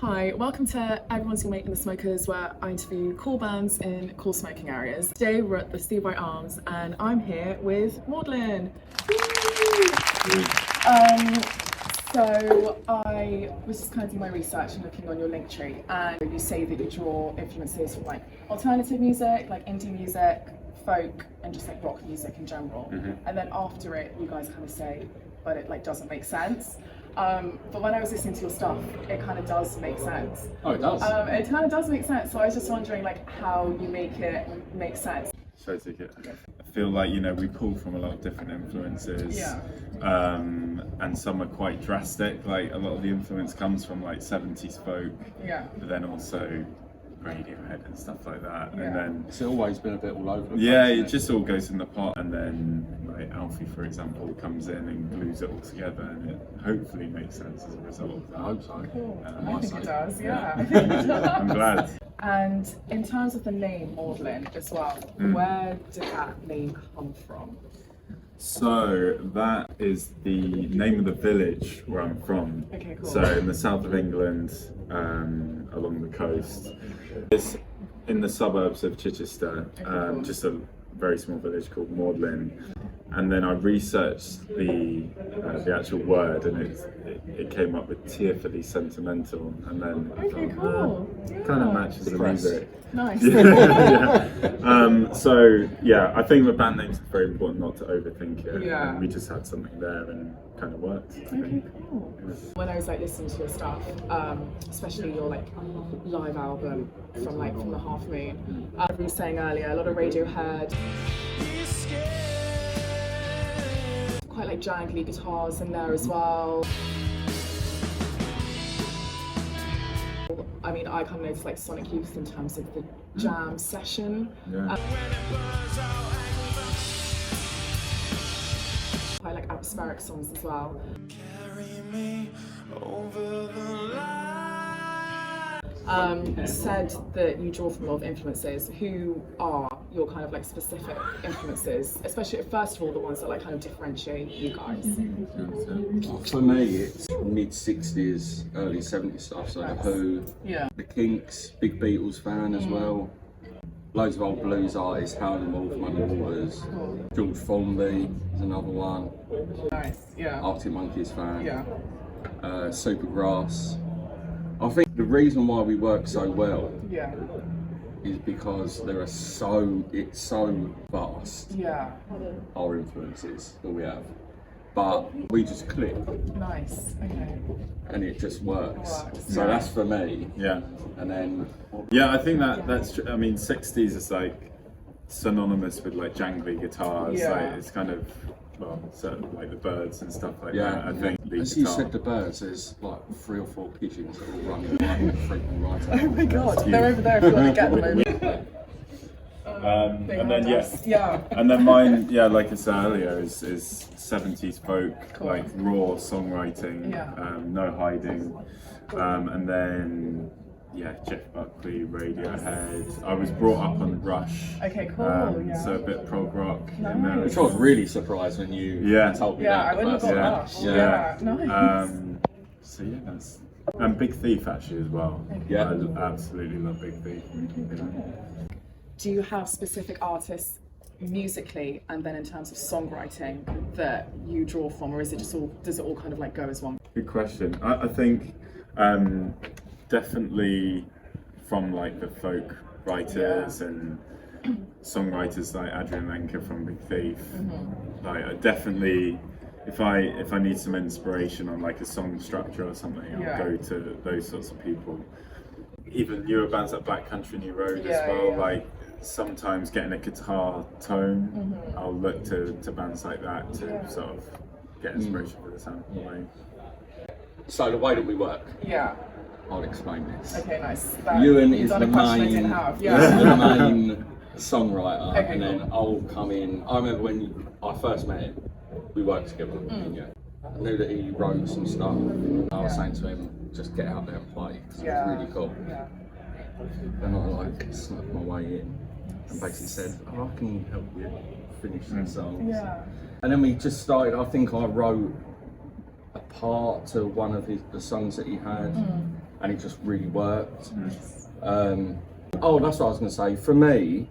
Hi, welcome to Everyone's Your Mate in the Smokers, where I interview cool bands in cool smoking areas. Today we're at the Sebright Arms and I'm here with Maudlin. So I was just kind of doing my research and looking on your link tree, and you say that you draw influences from like alternative music, like indie music, folk, and just like rock music in general. And then after it, you guys kind of say, but it like doesn't make sense. But when I was listening to your stuff, it kind of does make sense. Oh, it does? It kind of does make sense. So I was just wondering like how you make it make sense. Show ticket. I feel like, you know, we pull from a lot of different influences. Yeah. And some are quite drastic. Like a lot of the influence comes from like 70s folk. Yeah. But then also Radiohead and stuff like that. Yeah. And then It's always been a bit all over the place. yeah, it just all goes in the pot, and then like Alfie, for example, comes in and glues it all together, and it hopefully makes sense as a result. I hope so. Cool. I I think it does, yeah. I'm glad. And in terms of the name Maudlin as well, where did that name come from? So that is the name of the village where I'm from. Okay, cool. So in the south of England, along the coast. It's in the suburbs of Chichester, cool. just a very small village called Maudlin. And then I researched the actual word, and it came up with tearfully sentimental, and then I Okay, thought, cool. kind of matches the music. Nice. Yeah. So yeah, I think with band names it's very important not to overthink it. Yeah. And we just had something there and kind of worked. I Okay, think. cool. When I was like listening to your stuff, especially your like live album from the Half Moon, we were saying earlier, a lot of Radiohead, quite like jangly guitars in there as well. I mean, I kind of noticed like sonic youth in terms of the jam session. Yeah. Quite like atmospheric songs as well. Carry me over the line. You said that you draw from a lot of influences. Who are your kind of like specific influences, especially first of all the ones that like kind of differentiate you guys? For me, it's mid-60s, early 70s stuff. So The Who, Yeah. The Kinks, big Beatles fan as well. Loads of old blues artists, Howlin' Wolf, Muddy Waters, George Formby is another one. Nice. Yeah. Arctic Monkeys fan. Yeah. Supergrass. I think the reason why we work so well Yeah. is because it's so vast, Yeah. our influences that we have. But we just click Nice. Okay. and it just works. Works, So yeah. that's for me. Yeah. And then Yeah, I think that's true. I mean, 60s is like synonymous with like jangly guitars. Yeah. Like it's kind of, well, sort of like the Birds and stuff like yeah, that. I think lead as you guitar. said, the Birds, there's like 3 or 4 pigeons that all running like freaking right Oh out. my god, they're over there if you want to get them over. And then Yeah. and then mine, yeah, like I said earlier, is 70s folk, Cool. like raw songwriting, Yeah. no hiding, and then yeah, Jeff Buckley, Radiohead. I was brought up on Rush, Okay, cool. Yeah. so a bit prog rock in there. Nice. Which I was really surprised when you Yeah. told me Yeah, that. I wouldn't have got first. Rush. Yeah. Yeah. Nice. So yeah, that's and Big Thief actually as well. Yeah. I absolutely love Big Thief. Do you have specific artists musically and then in terms of songwriting that you draw from, or is it just all, does it all kind of like go as one? Good question. I think definitely from like the folk writers and songwriters like Adrian Lenker from Big Thief. Like I definitely, if I need some inspiration on like a song structure or something, Yeah. I'll go to those sorts of people. Even newer bands like Black Country New Road Yeah, as well. yeah. Like sometimes getting a guitar tone, I'll look to bands like that to sort of get inspiration for the sound. So the way that we work, Yeah. I'll explain this. Okay, nice. Ewan you've is done the a question I main, didn't have. Yeah. the main songwriter, Okay, and then cool. I'll come in. I remember when I first met him, we worked together. Yeah. I knew that he wrote some stuff. I was saying to him, just get out there and play. So Yeah. It's really cool. Yeah. And I like snuck my way in and basically said, oh, I can help you finish the songs. Yeah. And then we just started. I think I wrote a part to one of the songs that he had. and it just really worked. Oh, that's what I was going to say. For me,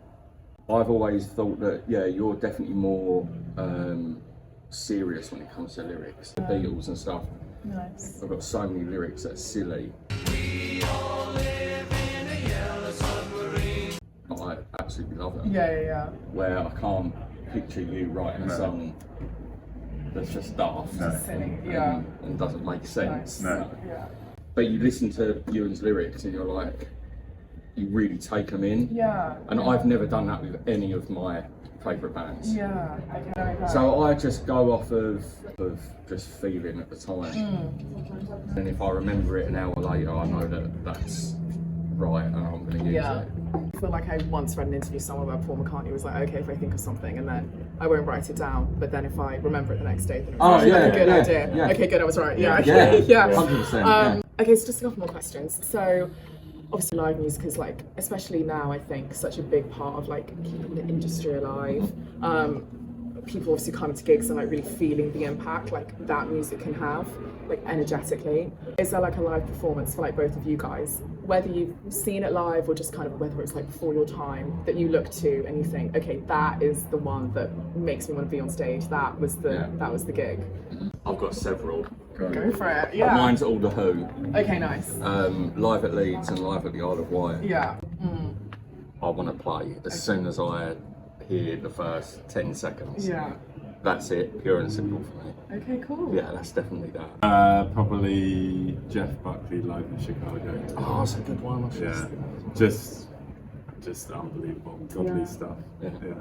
I've always thought that, yeah, you're definitely more serious when it comes to lyrics. The Beatles and stuff. Nice. I've got so many lyrics that are silly. I absolutely love it. Yeah. Where I can't picture you writing a song that's just daft Silly. and doesn't make sense. No. Yeah. But you listen to Ewan's lyrics and you're like, you really take them in. Yeah. And I've never done that with any of my favourite bands. Yeah. Okay. So I just go off of just feeling at the time. And if I remember it an hour later, I know that that's right and I'm going to use it. I feel like I once read an interview somewhere where Paul McCartney was like, okay, if I think of something and then I won't write it down, but then if I remember it the next day, then it's like a good idea. Yeah. Okay, good, I was right. Yeah. 100%. Okay, so just a couple more questions. So obviously live music is like, especially now, I think, such a big part of like keeping the industry alive. People obviously come to gigs and like really feeling the impact like that music can have, like energetically. Is there like a live performance for like both of you guys, whether you've seen it live or just kind of whether it's like before your time, that you look to and you think, okay, that is the one that makes me want to be on stage, that was the gig? I've got several. Go for it. Yeah. Mine's all the Who. Okay, nice. Live at Leeds and live at the Isle of Wight. Yeah. I want to play as soon as I hear the first 10 seconds. Yeah. That's it, pure and simple for me. Okay, cool. Yeah, that's definitely that. Probably Jeff Buckley live in Chicago. Oh, that's a good one. Yeah, just unbelievable, godly stuff. Yeah.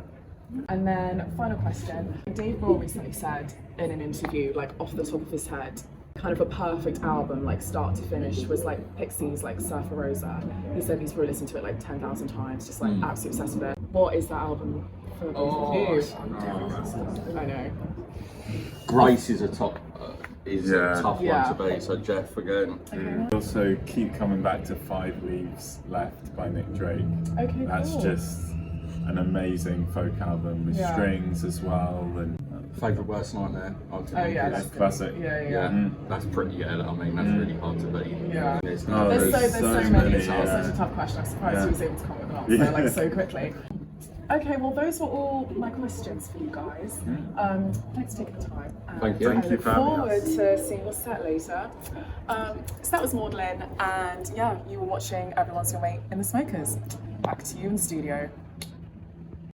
And then final question. Dave Grohl recently said in an interview, like off the top of his head, kind of a perfect album, like start to finish, was like Pixies, like Surfer Rosa. He said he's probably listened to it like 10,000 times, just like absolutely obsessed with it. What is that album for both of you? I know. Grace is a tough one Yeah. to beat. So Jeff again. We also keep coming back to 5 Leaves Left by Nick Drake. Okay, That's cool. just an amazing folk album with strings as well, and Favourite Worst Nightmare. that's classic. Yeah. That's pretty good. I mean, that's really hard to beat. Yeah. There's Oh, There's so many. It's yeah. such a tough question. I'm surprised he was able to come up with an answer like so quickly. Okay, well those were all my questions for you guys. Thanks for taking the time. Thank you. I Thank you look for having forward us. to seeing your set later. So that was Maudlin, and yeah, you were watching Everyone's Your Mate in the Smokers. Back to you in the studio.